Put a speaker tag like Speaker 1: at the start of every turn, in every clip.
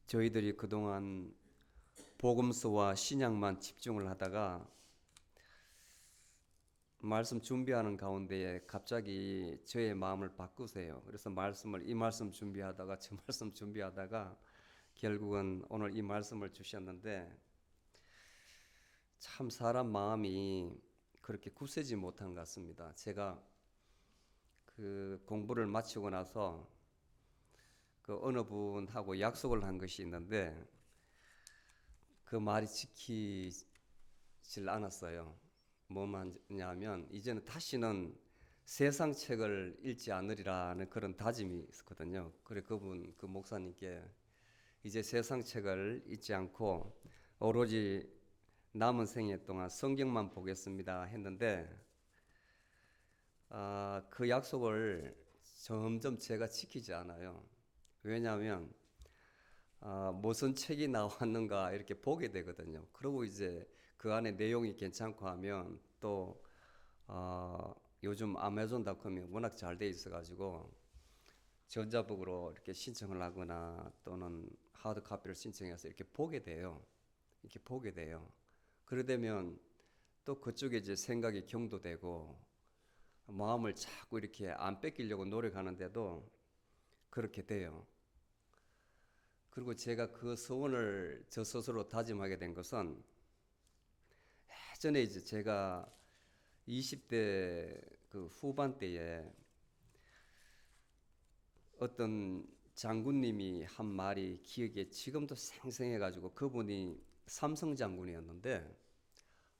Speaker 1: 저희들이 그동안 복음서와 신약만 집중을 하다가 말씀 준비하는 가운데에 갑자기 저의 마음을 바꾸세요. 그래서 이 말씀 준비하다가 저 말씀 준비하다가 결국은 오늘 이 말씀을 주셨는데, 참 사람 마음이 그렇게 굳세지 못한 것 같습니다. 제가 그 공부를 마치고 나서 그 어느 분하고 약속을 한 것이 있는데 그 말이 지키질 않았어요. 뭐냐면 이제는 다시는 세상 책을 읽지 않으리라는 그런 다짐이 있었거든요. 그래 그 목사님께 이제 세상 책을 읽지 않고 오로지 남은 생애 동안 성경만 보겠습니다 했는데, 그 약속을 점점 제가 지키지 않아요. 왜냐하면 무슨 책이 나왔는가 이렇게 보게 되거든요. 그리고 이제 그 안에 내용이 괜찮고 하면 또 요즘 아마존닷컴이 워낙 잘 돼 있어가지고 전자북으로 이렇게 신청을 하거나 또는 하드 카피를 신청해서 이렇게 보게 돼요. 이렇게 보게 돼요. 그러게 되면 또 그쪽에 이제 생각이 경도되고 마음을 자꾸 이렇게 안 뺏기려고 노력하는데도 그렇게 돼요. 그리고 제가 그 소원을 저 스스로 다짐하게 된 것은, 예전에 이제 제가 20대 그 후반 때에 어떤 장군님이 한 말이 기억에 지금도 생생해가지고, 그분이 삼성 장군이었는데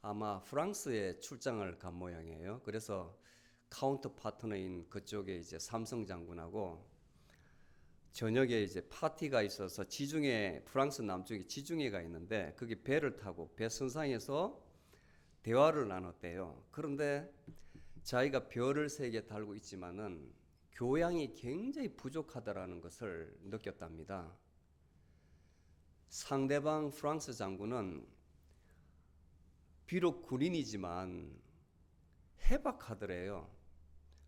Speaker 1: 아마 프랑스에 출장을 간 모양이에요. 그래서 카운터 파트너인 그쪽에 이제 삼성 장군하고 저녁에 이제 파티가 있어서 지중해, 프랑스 남쪽에 지중해가 있는데 거기 배를 타고 배 선상에서 대화를 나눴대요. 그런데 자기가 별을 3개 달고 있지만은 교양이 굉장히 부족하다라는 것을 느꼈답니다. 상대방 프랑스 장군은 비록 군인이지만 해박하더래요.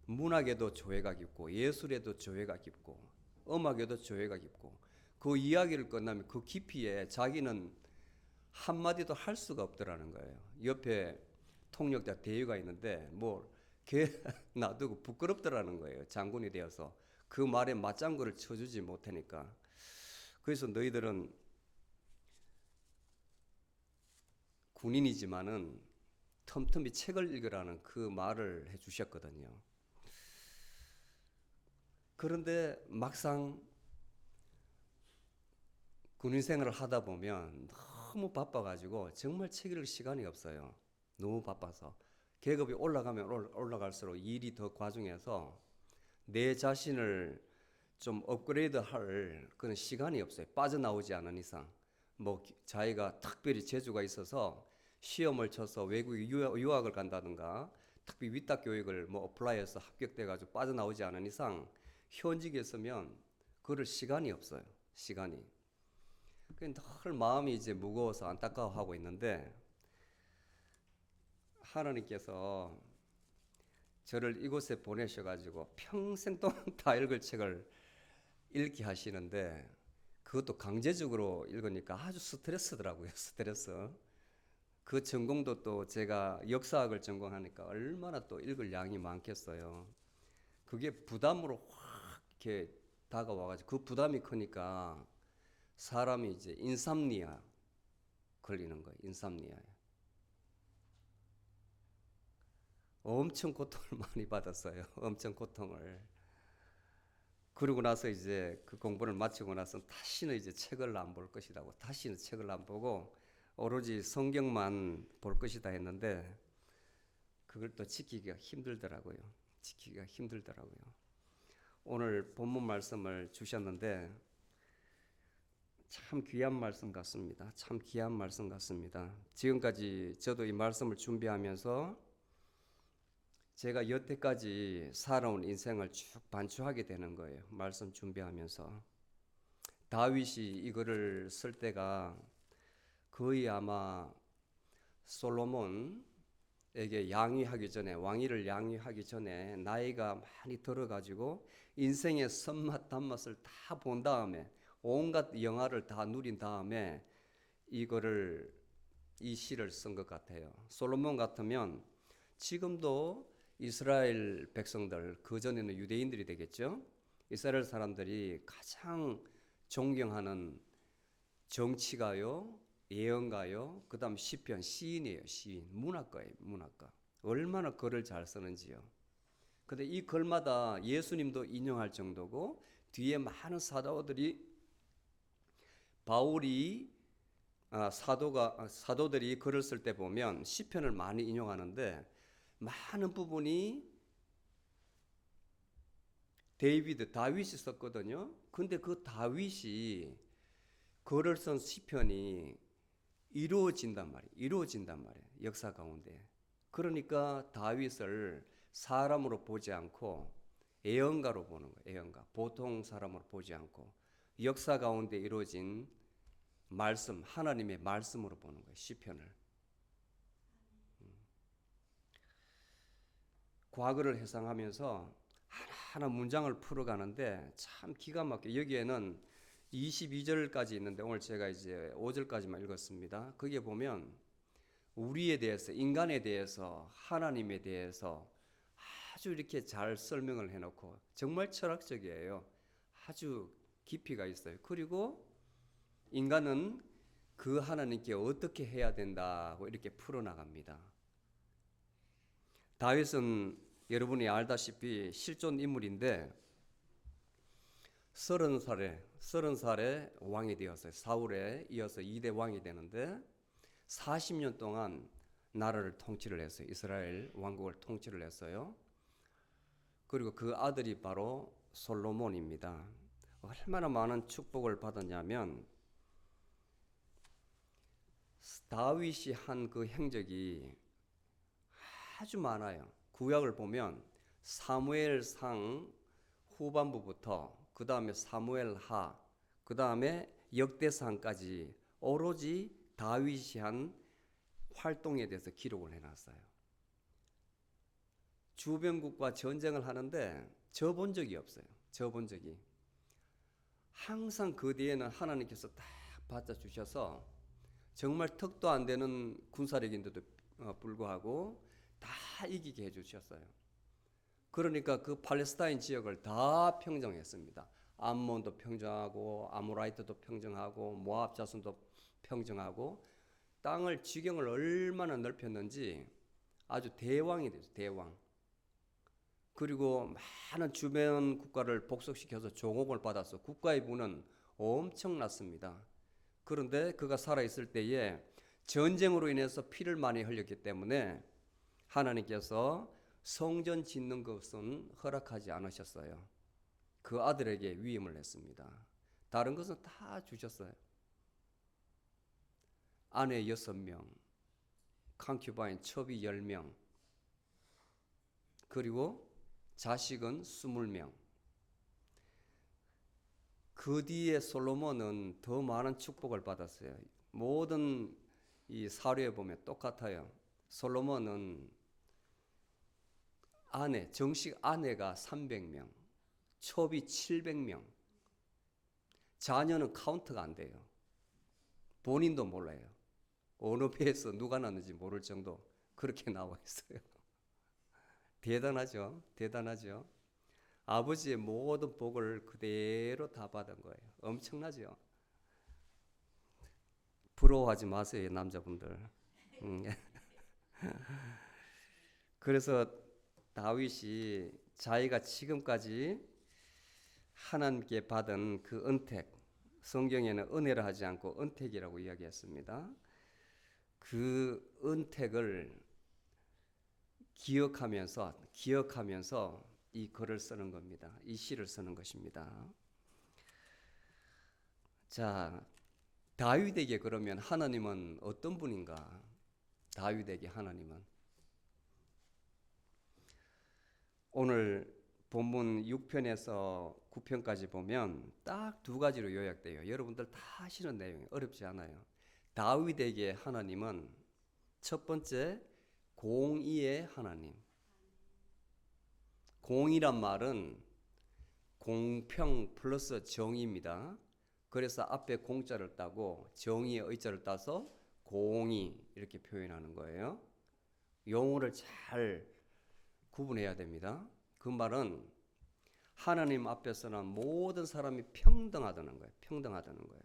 Speaker 1: 문학에도 조예가 깊고 예술에도 조예가 깊고 음악에도 조예가 깊고, 그 이야기를 끝나면 그 깊이에 자기는 한마디도 할 수가 없더라는 거예요. 옆에 통역자 대위가 있는데 걔 놔두고 부끄럽더라는 거예요. 장군이 되어서 그 말에 맞장구를 쳐주지 못하니까. 그래서 너희들은 군인이지만은 틈틈이 책을 읽으라는 그 말을 해주셨거든요. 그런데 막상 군인 생활을 하다 보면 너무 바빠가지고 정말 책 읽을 시간이 없어요. 너무 바빠서. 계급이 올라가면 올라갈수록 일이 더 과중해서 내 자신을 좀 업그레이드 할 그런 시간이 없어요. 빠져나오지 않은 이상. 자기가 특별히 재주가 있어서 시험을 쳐서 외국에 유학을 간다든가 특히 위탁 교육을 어플라이해서 합격돼가지고 빠져나오지 않은 이상 현직에 있으면 그럴 시간이 없어요. 시간이. 늘 마음이 이제 무거워서 안타까워하고 있는데, 하나님께서 저를 이곳에 보내셔가지고 평생 동안 다 읽을 책을 읽게 하시는데, 그것도 강제적으로 읽으니까 아주 스트레스더라고요. 스트레스. 그 전공도 또 제가 역사학을 전공하니까 얼마나 또 읽을 양이 많겠어요. 그게 부담으로 확 이렇게 다가와가지고 그 부담이 크니까 사람이 이제 인삼니아 걸리는 거예요. 인삼니아에. 엄청 고통을 많이 받았어요. 엄청 고통을. 그러고 나서 이제 그 공부를 마치고 나서 다시는 이제 책을 안 볼 것이라고, 다시는 책을 안 보고 오로지 성경만 볼 것이다 했는데, 그걸 또 지키기가 힘들더라고요. 지키기가 힘들더라고요. 오늘 본문 말씀을 주셨는데 참 귀한 말씀 같습니다. 참 귀한 말씀 같습니다. 지금까지 저도 이 말씀을 준비하면서 제가 여태까지 살아온 인생을 쭉 반추하게 되는 거예요. 말씀 준비하면서. 다윗이 이거를 쓸 때가 거의 아마 솔로몬에게 양위하기 전에, 왕위를 양위하기 전에 나이가 많이 들어가지고 인생의 쓴맛 단맛을 다 본 다음에 온갖 영화를 다 누린 다음에 이 시를 쓴 것 같아요. 솔로몬 같으면 지금도 이스라엘 백성들, 그전에는 유대인들이 되겠죠. 이스라엘 사람들이 가장 존경하는 정치가요, 예언가요, 그 다음 시편, 시인이에요. 시인, 문학가예요. 문학가. 얼마나 글을 잘 쓰는지요. 근데 이 글마다 예수님도 인용할 정도고 뒤에 많은 사도들이 바울이 사도들이 글을 쓸 때 보면 시편을 많이 인용하는데 많은 부분이 다윗이 썼거든요. 근데 그 다윗이 글을 쓴 시편이 이루어진단 말이에요. 역사 가운데. 그러니까 다윗을 사람으로 보지 않고 예언가로 보는 거예요. 예언가. 보통 사람으로 보지 않고 역사 가운데 이루어진 말씀, 하나님의 말씀으로 보는 거예요. 시편을. 과거를 회상하면서 하나하나 문장을 풀어가는데 참 기가 막혀. 여기에는 22절까지 있는데 오늘 제가 이제 5절까지만 읽었습니다. 거기에 보면 우리에 대해서, 인간에 대해서, 하나님에 대해서 아주 이렇게 잘 설명을 해놓고 정말 철학적이에요. 아주 깊이가 있어요. 그리고 인간은 그 하나님께 어떻게 해야 된다고 이렇게 풀어나갑니다. 다윗은 여러분이 알다시피 실존 인물인데 30살에 왕이 되었어요. 사울에 이어서 2대 왕이 되는데 40년 동안 나라를 통치를 했어요. 이스라엘 왕국을 통치를 했어요. 그리고 그 아들이 바로 솔로몬입니다. 얼마나 많은 축복을 받았냐면 다윗이 한 그 행적이 아주 많아요. 구약을 보면 사무엘상 후반부부터 그 다음에 사무엘하, 그 다음에 역대상까지 오로지 다윗이 한 활동에 대해서 기록을 해놨어요. 주변국과 전쟁을 하는데 져본 적이 없어요. 져본 적이. 항상 그 뒤에는 하나님께서 딱 받아주셔서 정말 턱도 안 되는 군사력인데도 불구하고 다 이기게 해주셨어요. 그러니까 그 팔레스타인 지역을 다 평정했습니다. 암몬도 평정하고 아모라이트도 평정하고 모압 자손도 평정하고 땅을 지경을 얼마나 넓혔는지 아주 대왕이 됐어요. 대왕. 그리고 많은 주변 국가를 복속시켜서 종옥을 받아서 국가의 부는 엄청났습니다. 그런데 그가 살아있을 때에 전쟁으로 인해서 피를 많이 흘렸기 때문에 하나님께서 성전 짓는 것은 허락하지 않으셨어요. 그 아들에게 위임을 했습니다. 다른 것은 다 주셨어요. 아내 6명, 칸큐바인 첩이 10명, 그리고 자식은 20명. 그 뒤에 솔로몬은 더 많은 축복을 받았어요. 모든 이 사료에 보면 똑같아요. 솔로몬은 정식 아내가 300명, 첩이 700명, 자녀는 카운트가 안 돼요. 본인도 몰라요. 어느 배에서 누가 났는지 모를 정도 그렇게 나와 있어요. 대단하죠. 대단하죠. 아버지의 모든 복을 그대로 다 받은 거예요. 엄청나죠. 부러워하지 마세요, 남자분들. 그래서 다윗이 자기가 지금까지 하나님께 받은 그 은택, 성경에는 은혜라 하지 않고 은택이라고 이야기했습니다. 그 은택을 기억하면서 이 글을 쓰는 겁니다. 이 시를 쓰는 것입니다. 자, 다윗에게 그러면 하나님은 어떤 분인가? 다윗에게 하나님은 오늘 본문 6편에서 9편까지 보면 딱 두 가지로 요약돼요. 여러분들 다 아시는 내용이에요. 어렵지 않아요. 다윗에게 하나님은 첫 번째 공의의 하나님. 공의란 말은 공평 플러스 정의입니다. 그래서 앞에 공자를 따고 정의의 의자를 따서 공의 이렇게 표현하는 거예요. 용어를 잘 구분해야 됩니다. 그 말은 하나님 앞에서는 모든 사람이 평등하다는 거예요. 평등하다는 거예요.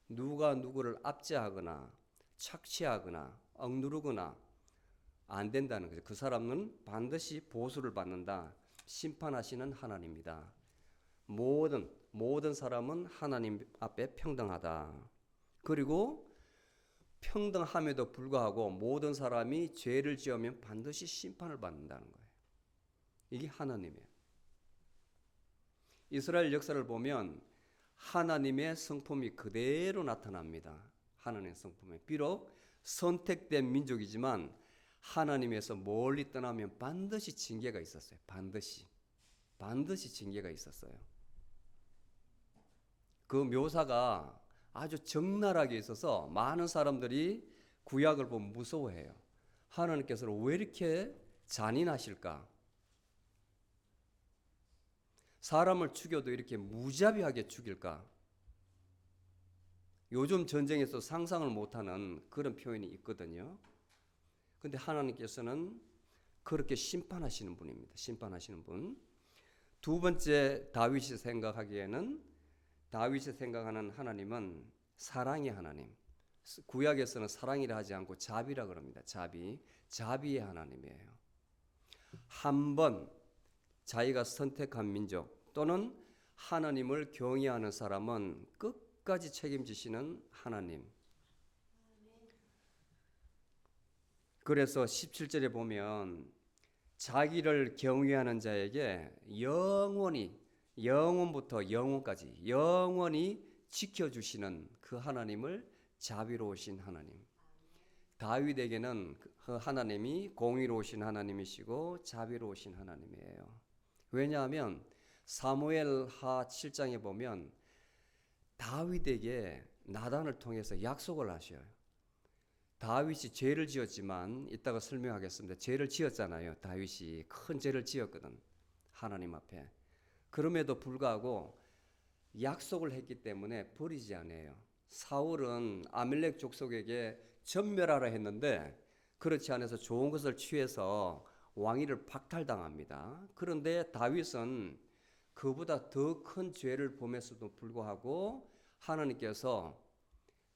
Speaker 1: 누가 누구를 압제하거나 착취하거나 억누르거나 안 된다는 거죠. 그 사람은 반드시 보수를 받는다. 심판하시는 하나님입니다. 모든 사람은 하나님 앞에 평등하다. 그리고 평등함에도 불구하고 모든 사람이 죄를 지으면 반드시 심판을 받는다는 거예요. 이게 하나님이에요. 이스라엘 역사를 보면 하나님의 성품이 그대로 나타납니다. 하나님의 성품이 비록 선택된 민족이지만 하나님에서 멀리 떠나면 반드시 징계가 있었어요. 반드시 징계가 있었어요. 그 묘사가 아주 적나라하게 있어서 많은 사람들이 구약을 보면 무서워해요. 하나님께서는 왜 이렇게 잔인하실까? 사람을 죽여도 이렇게 무자비하게 죽일까? 요즘 전쟁에서 상상을 못하는 그런 표현이 있거든요. 근데 하나님께서는 그렇게 심판하시는 분입니다. 심판하시는 분. 두 번째 다윗이 생각하는 하나님은 사랑의 하나님. 구약에서는 사랑이라 하지 않고 자비라 그럽니다. 자비의 하나님이에요. 한 번 자기가 선택한 민족 또는 하나님을 경외하는 사람은 끝까지 책임지시는 하나님. 그래서 17절에 보면 자기를 경외하는 자에게 영원부터 영원까지 영원히 지켜주시는 그 하나님을 자비로우신 하나님. 다윗에게는 그 하나님이 공의로우신 하나님이시고 자비로우신 하나님이에요. 왜냐하면 사무엘하 7장에 보면 다윗에게 나단을 통해서 약속을 하셔요. 다윗이 죄를 지었지만 이따가 설명하겠습니다. 죄를 지었잖아요. 다윗이 큰 죄를 지었거든. 하나님 앞에. 그럼에도 불구하고 약속을 했기 때문에 버리지 않아요. 사울은 아말렉 족속에게 전멸하라 했는데 그렇지 않아서 좋은 것을 취해서 왕위를 박탈당합니다. 그런데 다윗은 그보다 더 큰 죄를 범했어도 불구하고 하나님께서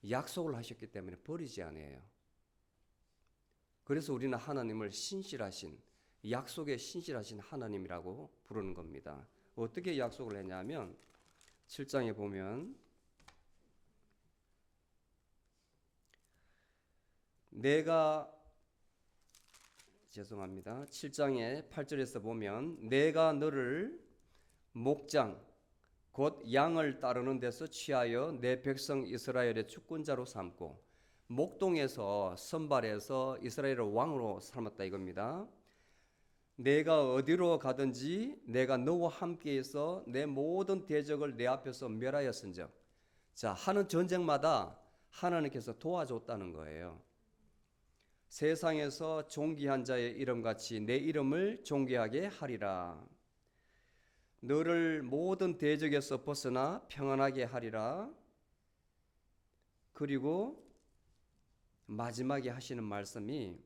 Speaker 1: 약속을 하셨기 때문에 버리지 않아요. 그래서 우리는 하나님을 약속에 신실하신 하나님이라고 부르는 겁니다. 어떻게 약속을 했냐면 7장에 보면 7장의 8절에서 보면 내가 너를 목장 곧 양을 따르는 데서 취하여 내 백성 이스라엘의 주권자로 삼고 목동에서 선발해서 이스라엘을 왕으로 삼았다 이겁니다. 내가 어디로 가든지 내가 너와 함께해서 내 모든 대적을 내 앞에서 멸하였은즉. 자, 하는 전쟁마다 하나님께서 도와줬다는 거예요. 세상에서 존귀한 자의 이름같이 내 이름을 존귀하게 하리라. 너를 모든 대적에서 벗어나 평안하게 하리라. 그리고 마지막에 하시는 말씀이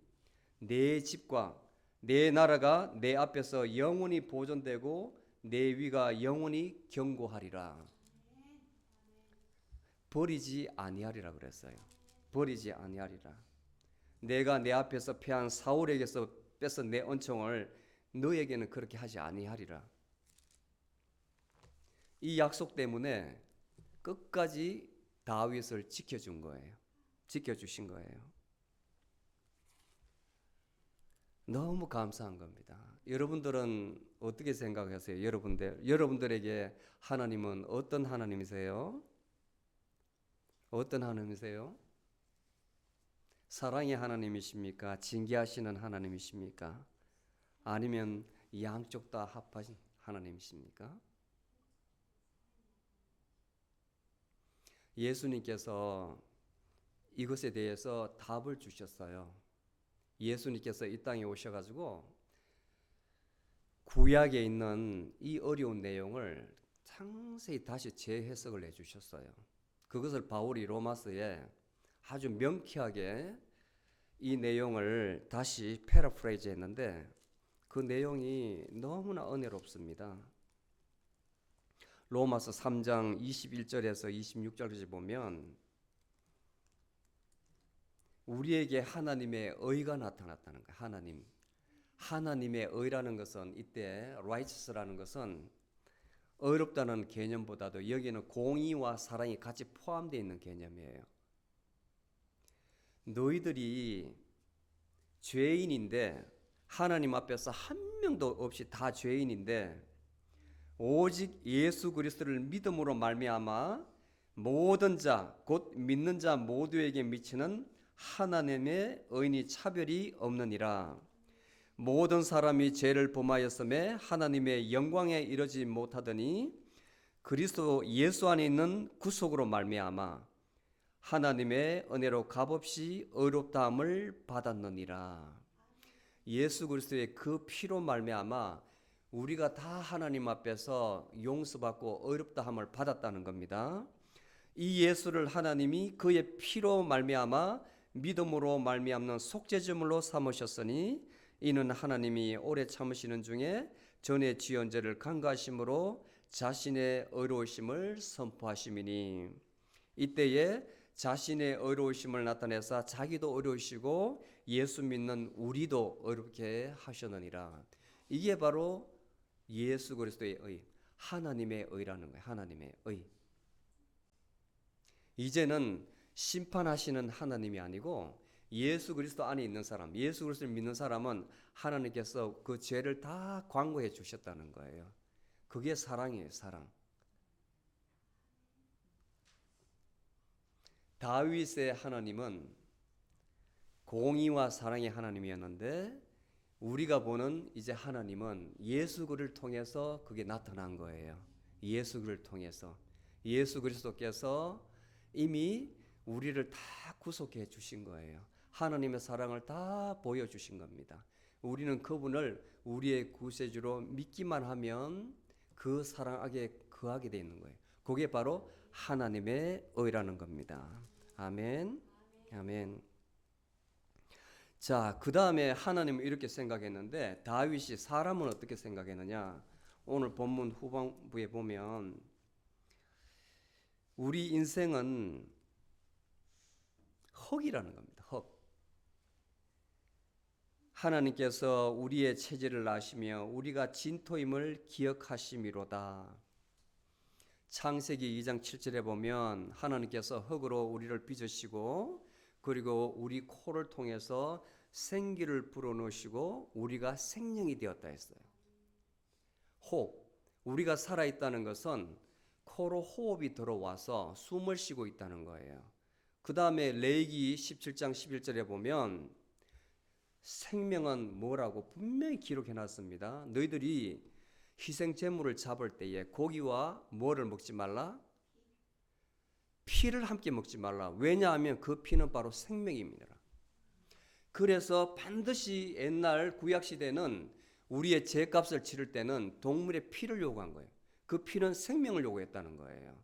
Speaker 1: 내 집과 내 나라가 내 앞에서 영원히 보존되고 내 위가 영원히 견고하리라. 버리지 아니하리라 그랬어요. 버리지 아니하리라. 내가 내 앞에서 패한 사울에게서 뺏은 내 은총을 너에게는 그렇게 하지 아니하리라. 이 약속 때문에 끝까지 다윗을 지켜준 거예요. 지켜주신 거예요. 너무 감사한 겁니다. 여러분들은 어떻게 생각하세요? 여러분들에게 하나님은 어떤 하나님이세요? 어떤 하나님이세요? 사랑의 하나님이십니까? 징계하시는 하나님이십니까? 아니면 양쪽 다 합하신 하나님이십니까? 예수님께서 이것에 대해서 답을 주셨어요. 예수님께서 이 땅에 오셔가지고 구약에 있는 이 어려운 내용을 상세히 다시 재해석을 해주셨어요. 그것을 바울이 로마서에 아주 명쾌하게 이 내용을 다시 패러프레이즈 했는데 그 내용이 너무나 은혜롭습니다. 로마서 3장 21절에서 26절까지 보면 우리에게 하나님의 의가 나타났다는 거예요. 하나님의 의라는 것은 이때 righteous라는 것은 어렵다는 개념보다도 여기는 공의와 사랑이 같이 포함되어 있는 개념이에요. 너희들이 죄인인데 하나님 앞에서 한 명도 없이 다 죄인인데 오직 예수 그리스도를 믿음으로 말미암아 모든 자 곧 믿는 자 모두에게 미치는 하나님의 의인이 차별이 없느니라. 모든 사람이 죄를 범하였음에 하나님의 영광에 이르지 못하더니 그리스도 예수 안에 있는 구속으로 말미암아 하나님의 은혜로 값없이 의롭다함을 받았느니라. 예수 그리스도의 그 피로 말미암아 우리가 다 하나님 앞에서 용서받고 의롭다함을 받았다는 겁니다. 이 예수를 하나님이 그의 피로 말미암아 믿음으로 말미암는 속죄제물로 삼으셨으니 이는 하나님이 오래 참으시는 중에 전에 지은 죄를 간과하심으로 자신의 의로우심을 선포하심이니 이때에 자신의 의로우심을 나타내사 자기도 의로우시고 예수 믿는 우리도 의롭게 하셨느니라. 이게 바로 예수 그리스도의 의, 하나님의 의라는 거예요. 하나님의 의. 이제는 심판하시는 하나님이 아니고 예수 그리스도 안에 있는 사람, 예수 그리스도를 믿는 사람은 하나님께서 그 죄를 다 광고해 주셨다는 거예요. 그게 사랑이에요, 사랑. 다윗의 하나님은 공의와 사랑의 하나님이었는데 우리가 보는 이제 하나님은 예수 그리스도를 통해서 그게 나타난 거예요. 예수 그리스도를 통해서 예수 그리스도께서 이미 우리를 다 구속해 주신 거예요. 하나님의 사랑을 다 보여주신 겁니다. 우리는 그분을 우리의 구세주로 믿기만 하면 그 사랑하게 거하게 되어 있는 거예요. 그게 바로 하나님의 의라는 겁니다. 아멘. 아멘. 자, 그 다음에 하나님은 이렇게 생각했는데 다윗이 사람은 어떻게 생각했느냐? 오늘 본문 후반부에 보면 우리 인생은 흙이라는 겁니다. 흙. 하나님께서 우리의 체질을 아시며 우리가 진토임을 기억하심이로다. 창세기 2장 7절에 보면 하나님께서 흙으로 우리를 빚으시고 그리고 우리 코를 통해서 생기를 불어넣으시고 우리가 생명이 되었다 했어요. 호흡. 우리가 살아있다는 것은 코로 호흡이 들어와서 숨을 쉬고 있다는 거예요. 그 다음에 레위기 17장 11절에 보면 생명은 뭐라고 분명히 기록해 놨습니다. 너희들이 희생 제물을 잡을 때에 고기와 뭐를 먹지 말라? 피를 함께 먹지 말라. 왜냐하면 그 피는 바로 생명입니다. 그래서 반드시 옛날 구약시대는 우리의 죄값을 치를 때는 동물의 피를 요구한 거예요. 그 피는 생명을 요구했다는 거예요.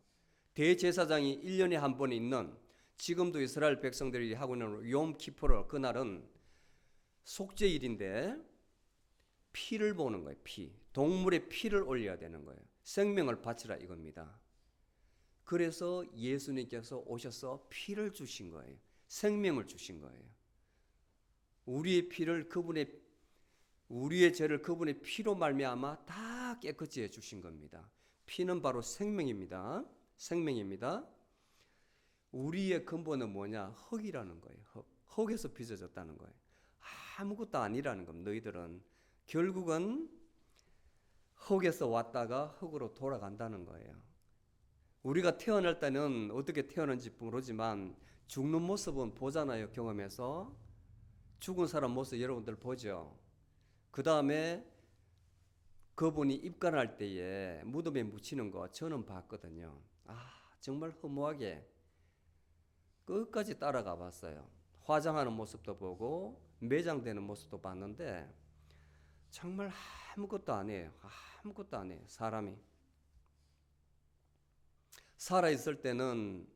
Speaker 1: 대제사장이 1년에 한 번 있는 지금도 이스라엘 백성들이 하고 있는 욤 키푸르 그날은 속죄일인데 피를 보는 거예요. 피. 동물의 피를 올려야 되는 거예요. 생명을 바치라 이겁니다. 그래서 예수님께서 오셔서 피를 주신 거예요. 생명을 주신 거예요. 우리의 피를 우리의 죄를 그분의 피로 말미암아 다 깨끗이 해 주신 겁니다. 피는 바로 생명입니다. 생명입니다. 우리의 근본은 뭐냐? 흙이라는 거예요. 흙에서 빚어졌다는 거예요. 아무것도 아니라는 겁니다. 너희들은 결국은 흙에서 왔다가 흙으로 돌아간다는 거예요. 우리가 태어날 때는 어떻게 태어난지 모르지만 죽는 모습은 보잖아요. 경험해서 죽은 사람 모습 여러분들 보죠. 그 다음에 그분이 입관할 때에 무덤에 묻히는 거 저는 봤거든요. 정말 허무하게 끝까지 따라가 봤어요. 화장하는 모습도 보고 매장되는 모습도 봤는데 정말 아무것도 안 해요. 아무것도 안 해요. 사람이 살아있을 때는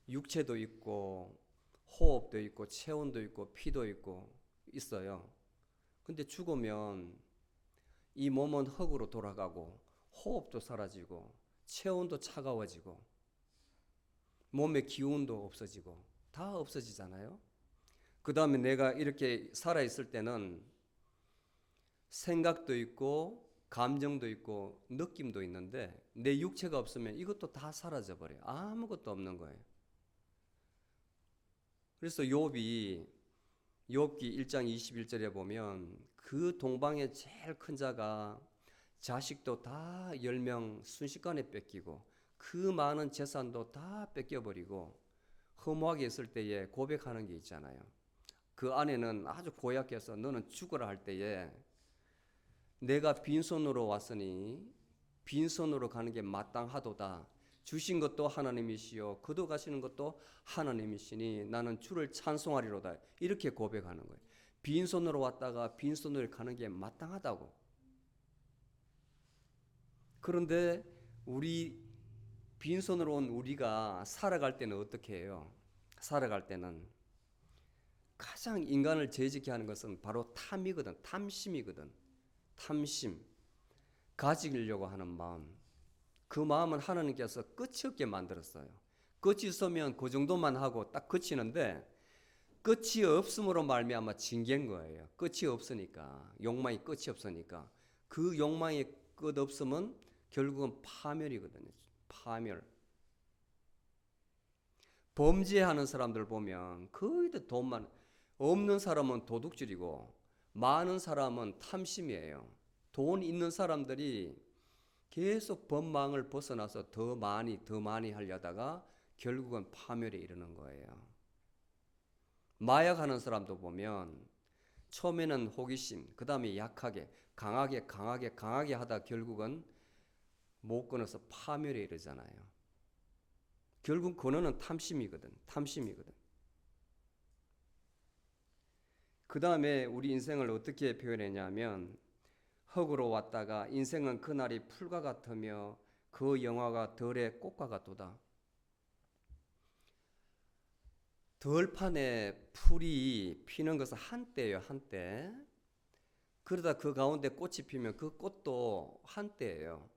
Speaker 1: 육체도 있고 호흡도 있고 체온도 있고 피도 있고 있어요. 근데 죽으면 이 몸은 흙으로 돌아가고 호흡도 사라지고 체온도 차가워지고 몸의 기운도 없어지고 다 없어지잖아요. 그 다음에 내가 이렇게 살아있을 때는 생각도 있고 감정도 있고 느낌도 있는데 내 육체가 없으면 이것도 다 사라져버려요. 아무것도 없는 거예요. 그래서 욥기 1장 21절에 보면 그 동방의 제일 큰 자가 자식도 다 10명 순식간에 뺏기고 그 많은 재산도 다 뺏겨버리고 허무하게 있을 때에 고백하는 게 있잖아요. 그 안에는 아주 고약해서 너는 죽으라 할 때에 내가 빈손으로 왔으니 빈손으로 가는 게 마땅하도다. 주신 것도 하나님이시요 거둬가시는 것도 하나님이시니 나는 주를 찬송하리로다. 이렇게 고백하는 거예요. 빈손으로 왔다가 빈손으로 가는 게 마땅하다고. 그런데 우리 빈손으로 온 우리가 살아갈 때는 어떻게 해요? 살아갈 때는 가장 인간을 죄짓게 하는 것은 바로 탐이거든. 탐심이거든. 탐심. 가지려고 하는 마음. 그 마음은 하나님께서 끝이 없게 만들었어요. 끝이 있으면 그 정도만 하고 딱 그치는데 끝이 없음으로 말미암아 징계인 거예요. 끝이 없으니까. 욕망이 끝이 없으니까. 그 욕망의 끝 없음은 결국은 파멸이거든요. 파멸. 범죄하는 사람들 보면 거의 다 돈만 없는 사람은 도둑질이고 많은 사람은 탐심이에요. 돈 있는 사람들이 계속 법망을 벗어나서 더 많이 하려다가 결국은 파멸에 이르는 거예요. 마약하는 사람도 보면 처음에는 호기심, 그 다음에 약하게, 강하게 하다 결국은 못 끊어서 파멸에 이르잖아요. 결국 근원은 탐심이거든. 그 다음에 우리 인생을 어떻게 표현했냐면 흙으로 왔다가 인생은 그날이 풀과 같으며 그 영화가 덜의 꽃과 같도다. 덜판에 풀이 피는 것은 한때예요. 한때. 그러다 그 가운데 꽃이 피면 그 꽃도 한때예요.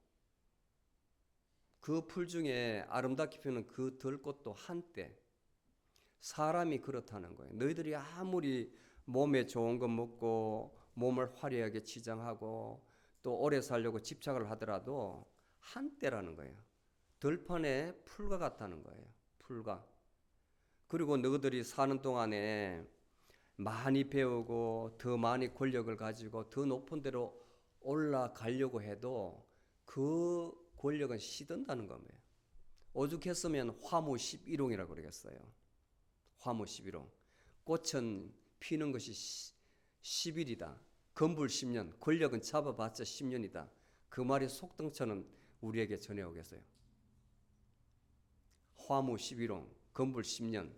Speaker 1: 그 풀 중에 아름답게 피는 그 들꽃도 한때. 사람이 그렇다는 거예요. 너희들이 아무리 몸에 좋은 거 먹고 몸을 화려하게 치장하고 또 오래 살려고 집착을 하더라도 한때라는 거예요. 들판에 풀과 같다는 거예요. 풀과. 그리고 너희들이 사는 동안에 많이 배우고 더 많이 권력을 가지고 더 높은 데로 올라가려고 해도 그 권력은 시든다는 겁니다. 오죽했으면 화무 11홍이라고 그러겠어요. 화무 11홍. 꽃은 피는 것이 10일이다. 건불 10년, 권력은 잡아봤자 10년이다. 그 말이 속등처는 우리에게 전해오겠어요. 화무 11홍, 건불 10년.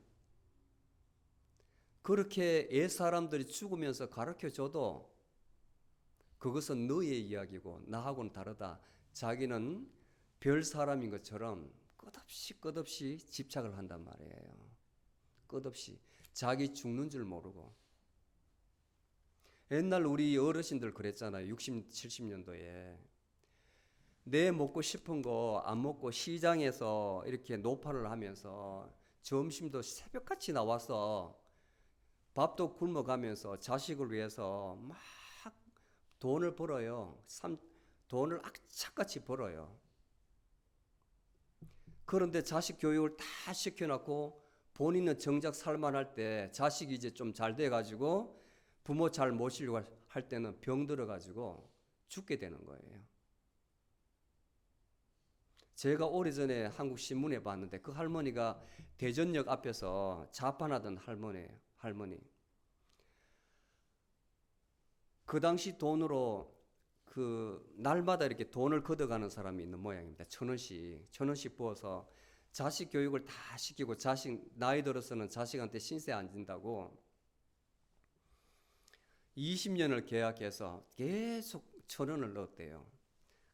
Speaker 1: 그렇게 옛사람들이 죽으면서 가르쳐줘도 그것은 너의 이야기고 나하고는 다르다. 자기는 별 사람인 것처럼 끝없이 집착을 한단 말이에요. 끝없이. 자기 죽는 줄 모르고. 옛날 우리 어르신들 그랬잖아요. 60, 70년도에. 내 먹고 싶은 거 안 먹고 시장에서 이렇게 노파를 하면서 점심도 새벽같이 나와서 밥도 굶어가면서 자식을 위해서 막 돈을 벌어요. 돈을 악착같이 벌어요. 그런데 자식 교육을 다 시켜놓고 본인은 정작 살만할 때 자식이 이제 좀 잘 돼가지고 부모 잘 모시려고 할 때는 병 들어가지고 죽게 되는 거예요. 제가 오래전에 한국 신문에 봤는데 그 할머니가 대전역 앞에서 자판하던 할머니. 그 당시 돈으로 그 날마다 이렇게 돈을 걷어가는 사람이 있는 모양입니다. 1,000원씩 부어서 자식 교육을 다 시키고 자식 나이 들어서는 자식한테 신세 안 진다고 20년을 계약해서 계속 1,000원을 넣었대요.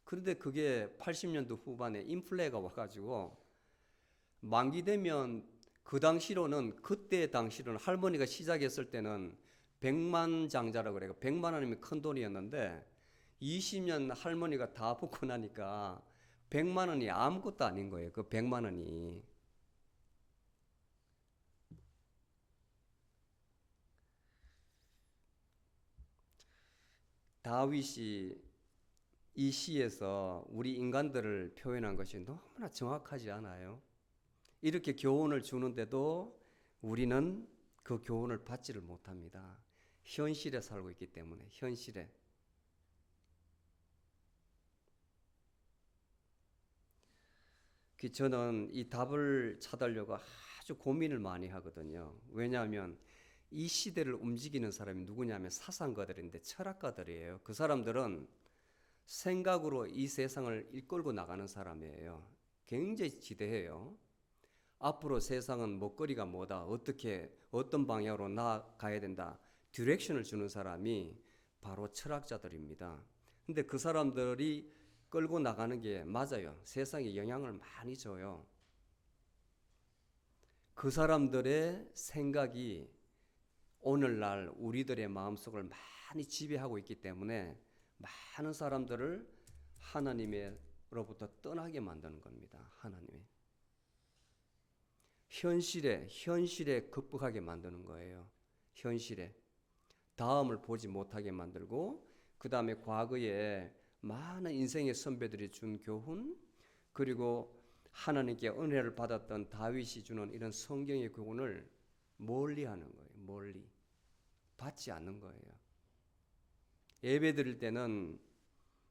Speaker 1: 그런데 그게 80년도 후반에 인플레가 와가지고 만기 되면 그 당시로는 그때 당시로는 할머니가 시작했을 때는 100만 장자라고 그래요. 100만 원이면 큰 돈이었는데 20년 할머니가 다 붓고 나니까 100만 원이 아무것도 아닌 거예요. 그 100만 원이. 다윗이 이 시에서 우리 인간들을 표현한 것이 너무나 정확하지 않아요? 이렇게 교훈을 주는데도 우리는 그 교훈을 받지를 못합니다. 현실에 살고 있기 때문에, 현실에. 저는 이 답을 찾으려고 아주 고민을 많이 하거든요. 왜냐하면 이 시대를 움직이는 사람이 누구냐면 사상가들인데 철학가들이에요. 그 사람들은 생각으로 이 세상을 이끌고 나가는 사람이에요. 굉장히 지대해요. 앞으로 세상은 먹거리가 뭐다, 어떻게 어떤 방향으로 나아가야 된다, 디렉션을 주는 사람이 바로 철학자들입니다. 근데 그 사람들이 끌고 나가는 게 맞아요. 세상에 영향을 많이 줘요. 그 사람들의 생각이 오늘날 우리들의 마음속을 많이 지배하고 있기 때문에 많은 사람들을 하나님으로부터 떠나게 만드는 겁니다. 하나님이. 현실에 극복하게 만드는 거예요. 현실에. 다음을 보지 못하게 만들고, 그 다음에 과거에 많은 인생의 선배들이 준 교훈, 그리고 하나님께 은혜를 받았던 다윗이 주는 이런 성경의 교훈을 멀리 하는 거예요. 멀리. 받지 않는 거예요. 예배 드릴 때는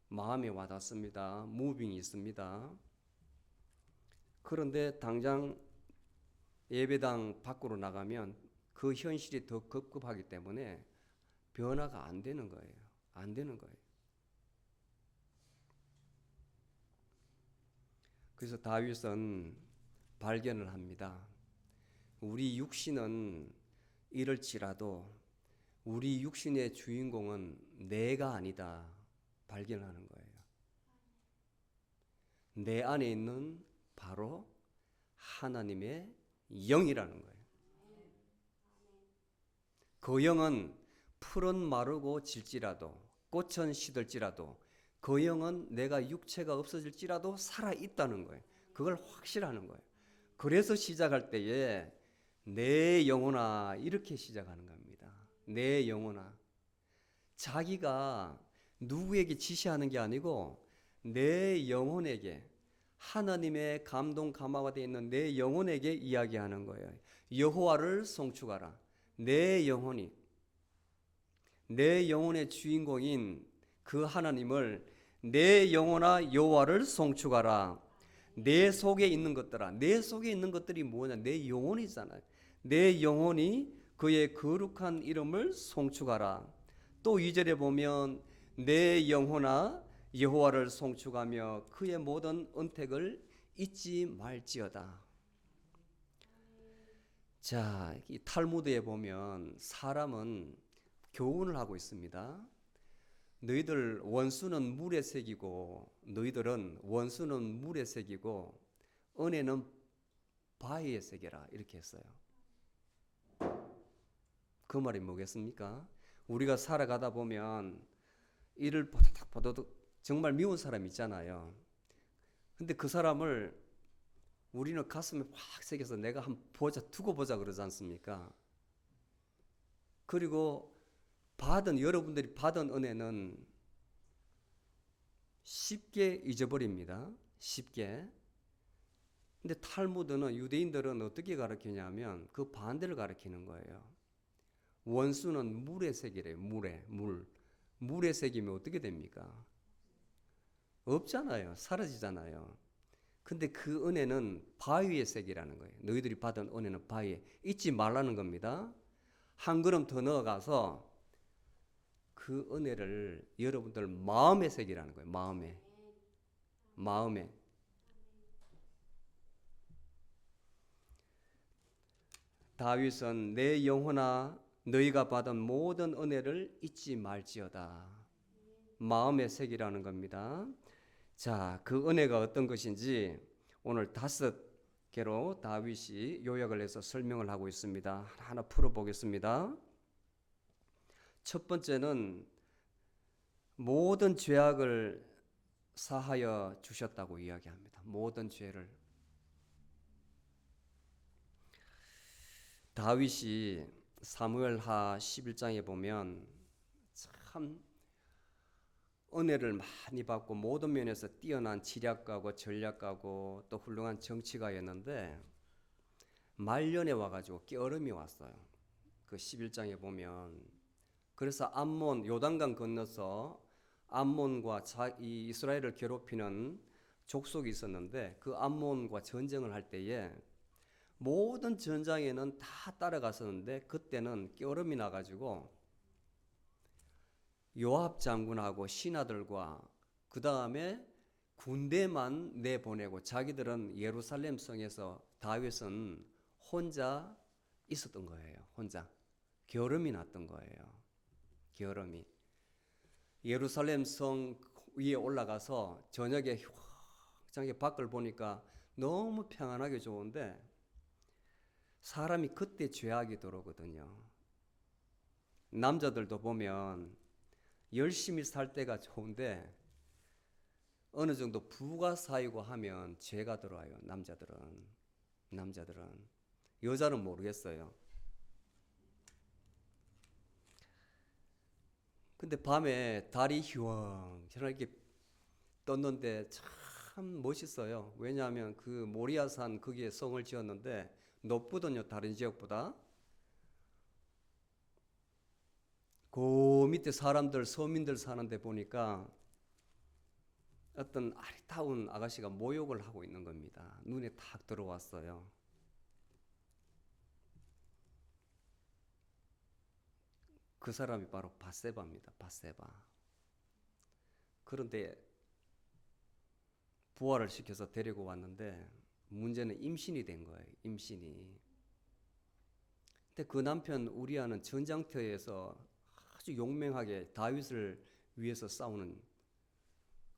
Speaker 1: 마음에 와닿습니다. 무빙이 있습니다. 그런데 당장 예배당 밖으로 나가면 그 현실이 더 급급하기 때문에 변화가 안 되는 거예요. 안 되는 거예요. 그래서 다윗은 발견을 합니다. 우리 육신은 이럴지라도 우리 육신의 주인공은 내가 아니다. 발견하는 거예요. 내 안에 있는 바로 하나님의 영이라는 거예요. 그 영은 풀은 마르고 질지라도, 꽃은 시들지라도, 그 영은 내가 육체가 없어질지라도 살아있다는 거예요. 그걸 확실하는 거예요. 그래서 시작할 때에 내 영혼아 이렇게 시작하는 겁니다. 내 영혼아. 자기가 누구에게 지시하는 게 아니고 내 영혼에게, 하나님의 감동 감화가 되어 있는 내 영혼에게 이야기하는 거예요. 여호와를 송축하라. 내 영혼이, 내 영혼의 주인공인 그 하나님을, 내 영혼아 여호와를 송축하라. 내 속에 있는 것들아. 내 속에 있는 것들이 뭐냐? 내 영혼이잖아요. 내 영혼이 그의 거룩한 이름을 송축하라. 또 2절에 보면 내 영혼아 여호와를 송축하며 그의 모든 은택을 잊지 말지어다. 자, 이 탈무드에 보면 사람은 교훈을 하고 있습니다. 너희들 원수는 물에 새기고, 너희들은 원수는 물에 새기고 은혜는 바위에 새겨라, 이렇게 했어요. 그 말이 뭐겠습니까? 우리가 살아가다 보면 이를 보다닥 정말 미운 사람 있잖아요. 근데 그 사람을 우리는 가슴에 확 새겨서 내가 한번 보자, 두고 보자 그러지 않습니까? 그리고 여러분들이 받은 은혜는 쉽게 잊어버립니다. 쉽게. 근데 탈무드는, 유대인들은 어떻게 가르치냐면 그 반대를 가르치는 거예요. 원수는 물에 새기래요. 물에 새기면 어떻게 됩니까? 없잖아요. 사라지잖아요. 근데 그 은혜는 바위에 새기라는 거예요. 너희들이 받은 은혜는 바위에, 잊지 말라는 겁니다. 한 걸음 더 넣어가서 그 은혜를 여러분들 마음에 새기라는 거예요. 마음에. 다윗은 내 영혼아 너희가 받은 모든 은혜를 잊지 말지어다. 마음에 새기라는 겁니다. 자, 그 은혜가 어떤 것인지 오늘 5 개로 다윗이 요약을 해서 설명을 하고 있습니다. 하나 풀어보겠습니다. 첫 번째는 모든 죄악을 사하여 주셨다고 이야기합니다. 모든 죄를. 다윗이 사무엘하 11장에 보면 참 은혜를 많이 받고 모든 면에서 뛰어난 지략가고 전략가고 또 훌륭한 정치가였는데 말년에 와가지고 깨어름이 왔어요. 그 11장에 보면 그래서 암몬 요단강 건너서 암몬과 이 이스라엘을 괴롭히는 족속이 있었는데 그 암몬과 전쟁을 할 때에 모든 전장에는 다 따라갔었는데 그때는 깨어름이 나가지고 요압 장군하고 신하들과 그 다음에 군대만 내보내고 자기들은 예루살렘 성에서 다윗은 혼자 있었던 거예요. 혼자 게으름이 났던 거예요. 게으름이 예루살렘 성 위에 올라가서 저녁에 휘황찬게 밖을 보니까 너무 평안하게 좋은데 사람이 그때 죄악이 들어오거든요. 남자들도 보면 열심히 살 때가 좋은데 어느 정도 부가 쌓이고 하면 죄가 들어와요. 남자들은 여자는 모르겠어요. 근데 밤에 달이 휘황찬하게 떴는데 참 멋있어요. 왜냐하면 그 모리아산 거기에 성을 지었는데 높거든요. 다른 지역보다. 그 밑에 사람들 서민들 사는데 보니까 어떤 아리따운 아가씨가 모욕을 하고 있는 겁니다. 눈에 탁 들어왔어요. 그 사람이 바로 밧세바입니다. 밧세바. 그런데 부활을 시켜서 데리고 왔는데 문제는 임신이 된 거예요. 임신이. 근데 그 남편 우리아는 전장터에서 아주 용맹하게 다윗을 위해서 싸우는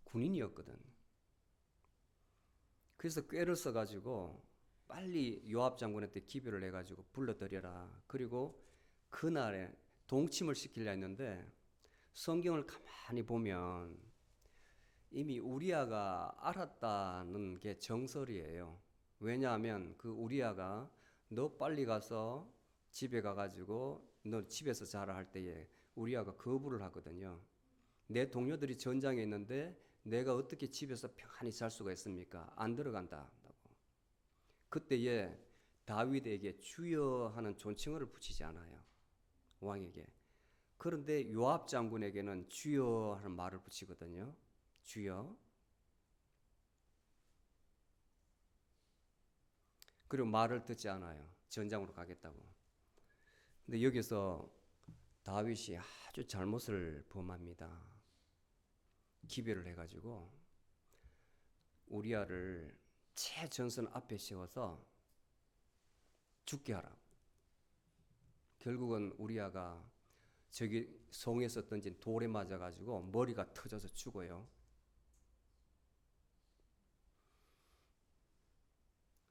Speaker 1: 군인이었거든. 그래서 꾀를 써가지고 빨리 요압 장군한테 기별을 해가지고 불러들여라. 그리고 그날에 동침을 시키려 했는데 성경을 가만히 보면 이미 우리아가 알았다는 게 정설이에요. 왜냐하면 그 우리아가 너 빨리 가서 집에 가가지고 너 집에서 자라 할 때에 우리아가 거부를 하거든요. 내 동료들이 전장에 있는데 내가 어떻게 집에서 평안히 잘 수가 있습니까? 안 들어간다. 그때에 다윗에게 주여 하는 존칭어를 붙이지 않아요. 왕에게. 그런데 요압 장군에게는 주여 하는 말을 붙이거든요. 주여. 그리고 말을 듣지 않아요. 전장으로 가겠다고. 근데 여기서 다윗이 아주 잘못을 범합니다. 기별을 해가지고 우리아를 최전선 앞에 세워서 죽게 하라. 결국은 우리아가 저기 성에서 던진 돌에 맞아가지고 머리가 터져서 죽어요.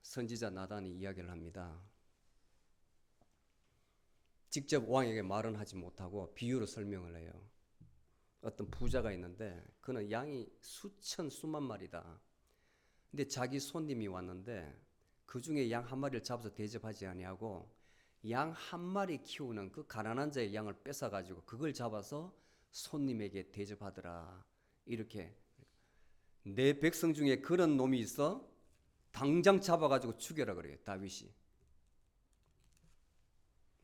Speaker 1: 선지자 나단이 이야기를 합니다. 직접 왕에게 말은 하지 못하고 비유로 설명을 해요. 어떤 부자가 있는데 그는 양이 수천 수만 마리다. 근데 자기 손님이 왔는데 그 중에 양 한 마리를 잡아서 대접하지 아니하고 양 한 마리 키우는 그 가난한 자의 양을 뺏어가지고 그걸 잡아서 손님에게 대접하더라. 이렇게 내 백성 중에 그런 놈이 있어? 당장 잡아가지고 죽여라 그래요. 다윗이.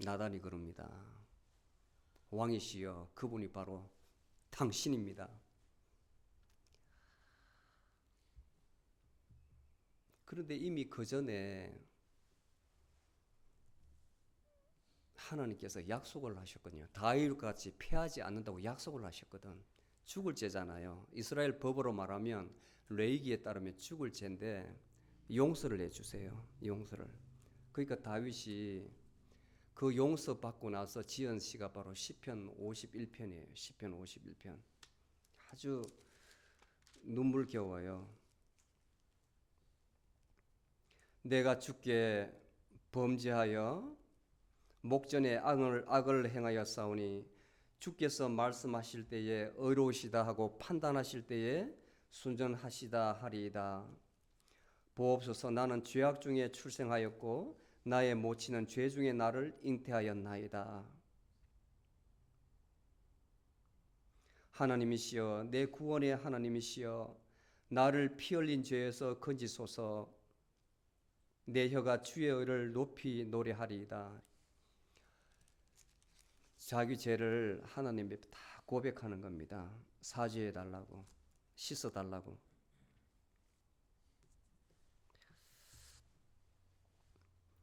Speaker 1: 나단이 그럽니다. 왕이시여 그분이 바로 당신입니다. 그런데 이미 그 전에 하나님께서 약속을 하셨거든요. 다윗같이 패하지 않는다고 약속을 하셨거든. 죽을 죄잖아요. 이스라엘 법으로 말하면 레위기에 따르면 죽을 죄인데 용서를 해주세요. 용서를. 그러니까 다윗이 그 용서 받고 나서 지은 시가 바로 시편 51편이에요. 시편 51편. 아주 눈물겨워요. 내가 주께 범죄하여 목전에 악을 행하여 싸우니 주께서 말씀하실 때에 의로우시다 하고 판단하실 때에 순전하시다 하리이다. 보옵소서. 나는 죄악 중에 출생하였고 나의 모친은 죄 중에 나를 잉태하였나이다. 하나님이시여, 내 구원의 하나님이시여, 나를 피 흘린 죄에서 건지소서. 내 혀가 주의 의를 높이 노래하리이다. 자기 죄를 하나님 앞에 다 고백하는 겁니다. 사죄해 달라고, 씻어 달라고.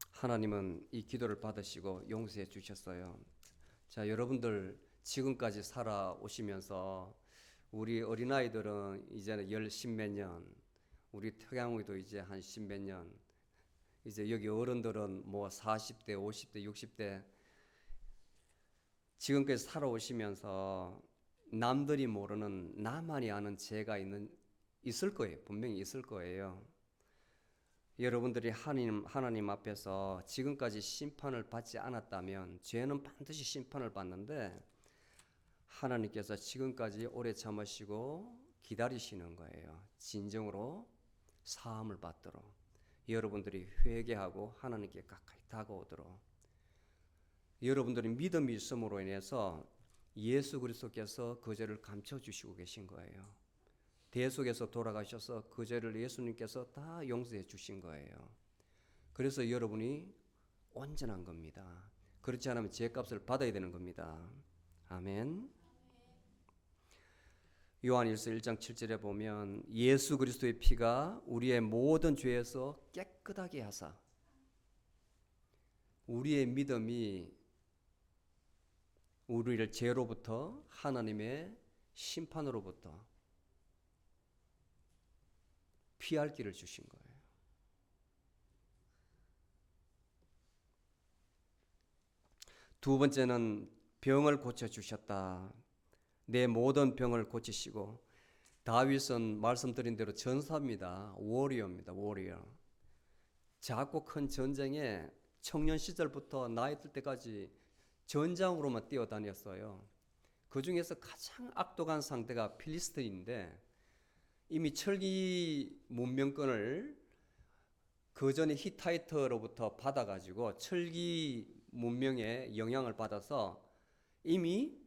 Speaker 1: 하나님은 이 기도를 받으시고 용서해 주셨어요. 자, 여러분들 지금까지 살아오시면서 우리 어린아이들은 이제는 10몇 년, 우리 태양이도 이제 한 10몇 년, 이제 여기 어른들은 뭐 40대, 50대, 60대 지금까지 살아오시면서 남들이 모르는 나만이 아는 죄가 있을 거예요. 분명히 있을 거예요. 여러분들이 하나님 앞에서 지금까지 심판을 받지 않았다면 죄는 반드시 심판을 받는데 하나님께서 지금까지 오래 참으시고 기다리시는 거예요. 진정으로 사함을 받도록 여러분들이 회개하고 하나님께 가까이 다가오도록 여러분들이 믿음이 있음으로 인해서 예수 그리스도께서 그 죄를 감춰주시고 계신 거예요. 대속에서 돌아가셔서 그 죄를 예수님께서 다 용서해 주신 거예요. 그래서 여러분이 온전한 겁니다. 그렇지 않으면 죄값을 받아야 되는 겁니다. 아멘. 요한일서 1장 7절에 보면 예수 그리스도의 피가 우리의 모든 죄에서 깨끗하게 하사 우리의 믿음이 우리를 죄로부터 하나님의 심판으로부터 피할 길을 주신 거예요. 두 번째는 병을 고쳐주셨다. 내 모든 병을 고치시고 다윗은 말씀드린 대로 전사입니다. 워리어입니다. 워리어. 작고 큰 전쟁에 청년 시절부터 나이 들 때까지 전장으로만 뛰어다녔어요. 그 중에서 가장 악독한 상대가 필리스트인인데 이미 철기 문명권을 그 전에 히타이트로부터 받아가지고 철기 문명의 영향을 받아서 이미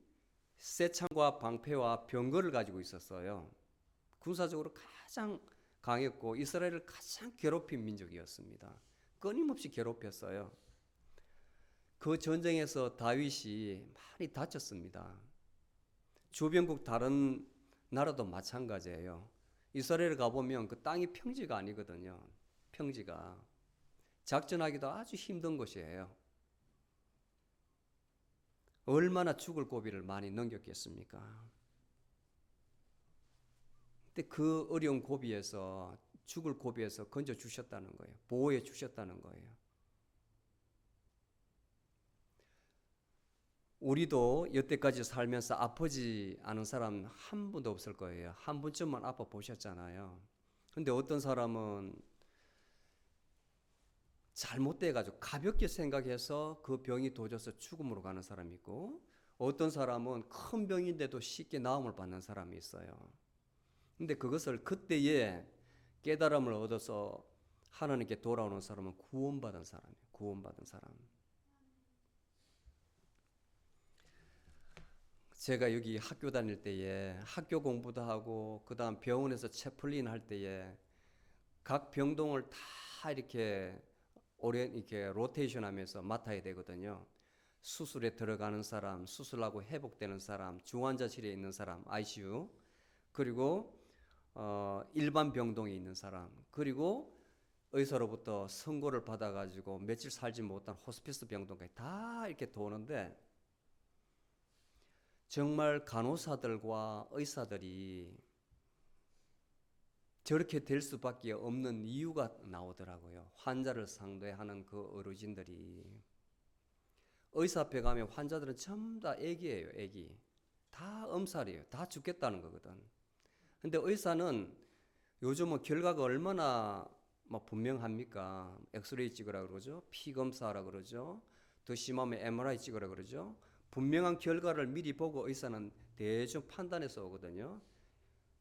Speaker 1: 세창과 방패와 병거를 가지고 있었어요. 군사적으로 가장 강했고 이스라엘을 가장 괴롭힌 민족이었습니다. 끊임없이 괴롭혔어요. 그 전쟁에서 다윗이 많이 다쳤습니다. 주변국 다른 나라도 마찬가지예요. 이스라엘 가보면 그 땅이 평지가 아니거든요. 평지가 작전하기도 아주 힘든 곳이에요. 얼마나 죽을 고비를 많이 넘겼겠습니까? 근데 그 어려운 고비에서 죽을 고비에서 건져 주셨다는 거예요. 보호해 주셨다는 거예요. 우리도 여태까지 살면서 아프지 않은 사람 한 분도 없을 거예요. 한 분쯤만 아파 보셨잖아요. 근데 어떤 사람은 잘못돼가지고 가볍게 생각해서 그 병이 도져서 죽음으로 가는 사람이 있고 어떤 사람은 큰 병인데도 쉽게 나음을 받는 사람이 있어요. 근데 그것을 그때에 깨달음을 얻어서 하나님께 돌아오는 사람은 구원받은 사람이에요. 구원받은 사람. 제가 여기 학교 다닐 때에 학교 공부도 하고 그 다음 병원에서 채플린 할 때에 각 병동을 다 이렇게 로테이션 하면서 맡아야 되거든요. 수술에 들어가는 사람, 수술하고 회복되는 사람, 중환자실에 있는 사람, ICU, 그리고 일반 병동에 있는 사람, 그리고 의사로부터 선고를 받아가지고 며칠 살지 못한 호스피스 병동까지 다 이렇게 도는데 정말 간호사들과 의사들이 저렇게 될 수밖에 없는 이유가 나오더라고요. 환자를 상대하는 그 어르신들이 의사 앞에 가면 환자들은 전부 다 애기예요. 애기. 다 엄살이에요. 다 죽겠다는 거거든. 근데 의사는 요즘은 결과가 얼마나 뭐 분명합니까? 엑스레이 찍으라 그러죠. 피 검사하라 그러죠. 더 심하면 MRI 찍으라 그러죠. 분명한 결과를 미리 보고 의사는 대충 판단해서 오거든요.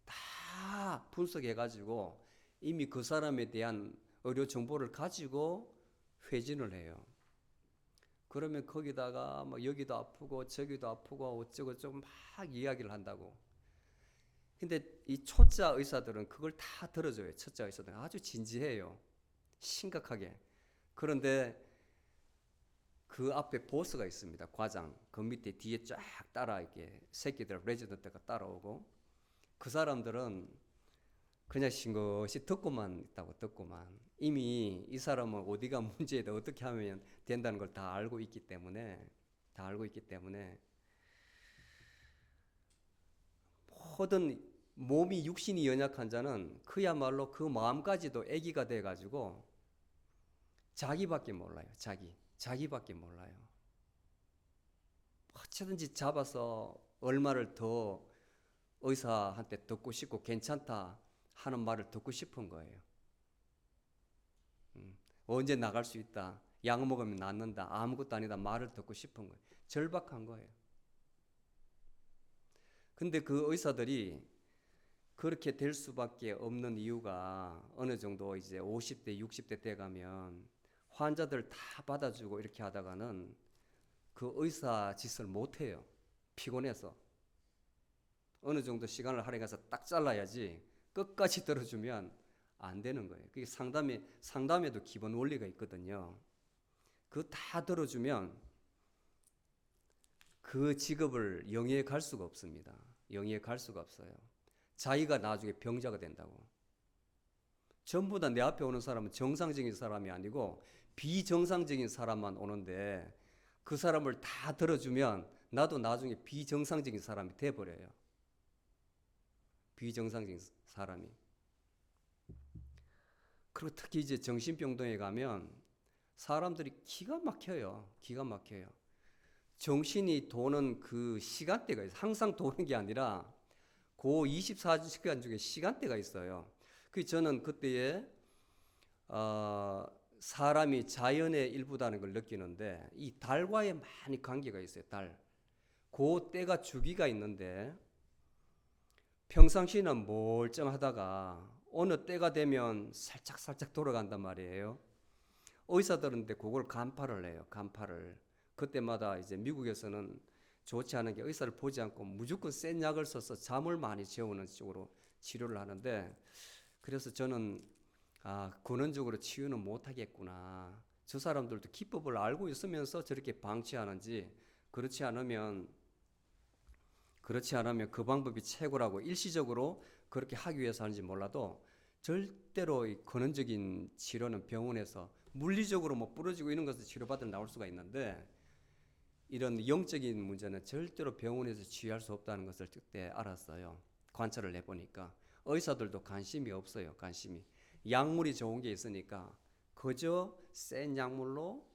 Speaker 1: 다 분석해가지고 이미 그 사람에 대한 의료 정보를 가지고 회진을 해요. 그러면 거기다가 뭐 여기도 아프고 저기도 아프고 어쩌고 저쩌고 막 이야기를 한다고. 근데 이 초짜 의사들은 그걸 다 들어줘요. 초짜 의사들은 아주 진지해요. 심각하게. 그런데 그 앞에 보스가 있습니다. 과장. 그 밑에 뒤에 쫙 따라 이렇게 새끼들 레지던트가 따라오고 그 사람들은 그냥 싱긋이 듣고만 있다고 듣고만 이미 이 사람은 어디가 문제이다 어떻게 하면 된다는 걸 다 알고 있기 때문에 모든 몸이 육신이 연약한 자는 그야말로 그 마음까지도 애기가 돼가지고 자기밖에 몰라요. 자기밖에 몰라요. 어찌든지 잡아서 얼마를 더 의사한테 듣고 싶고 괜찮다 하는 말을 듣고 싶은 거예요. 언제 나갈 수 있다. 약 먹으면 낫는다. 아무것도 아니다. 말을 듣고 싶은 거예요. 절박한 거예요. 근데 그 의사들이 그렇게 될 수밖에 없는 이유가 어느 정도 이제 50대, 60대 때 가면 환자들 다 받아주고 이렇게 하다가는 그 의사 짓을 못 해요. 피곤해서. 어느 정도 시간을 할애해서 딱 잘라야지 끝까지 들어주면 안 되는 거예요. 그게 상담에도 기본 원리가 있거든요. 그거 다 들어주면 그 직업을 영위해 갈 수가 없습니다. 영위해 갈 수가 없어요. 자기가 나중에 병자가 된다고. 전부 다 내 앞에 오는 사람은 정상적인 사람이 아니고 비정상적인 사람만 오는데 그 사람을 다 들어주면 나도 나중에 비정상적인 사람이 돼버려요. 비정상적인 사람이. 그리고 특히 이제 정신병동에 가면 사람들이 기가 막혀요. 정신이 도는 그 시간대가 있어요. 항상 도는 게 아니라 그 24시간 중에 시간대가 있어요. 그 저는 그때에 사람이 자연의 일부다는 걸 느끼는데 이 달과의 많이 관계가 있어요. 달. 그 때가 주기가 있는데 평상시는 멀쩡하다가 어느 때가 되면 살짝 돌아간단 말이에요. 의사들은데 그걸 간파를 해요. 간파를. 그때마다 이제 미국에서는 좋지 않은 게 의사를 보지 않고 무조건 센 약을 써서 잠을 많이 재우는 쪽으로 치료를 하는데 그래서 저는 근원적으로 치유는 못하겠구나. 저 사람들도 기법을 알고 있으면서 저렇게 방치하는지 그렇지 않으면 그 방법이 최고라고 일시적으로 그렇게 하기 위해서 하는지 몰라도 절대로 이 근원적인 치료는 병원에서 물리적으로 뭐 부러지고 이런 것을 치료받으러 나올 수가 있는데 이런 영적인 문제는 절대로 병원에서 치유할 수 없다는 것을 그때 알았어요. 관찰을 해보니까 의사들도 관심이 없어요. 관심이. 약물이 좋은 게 있으니까 그저 센 약물로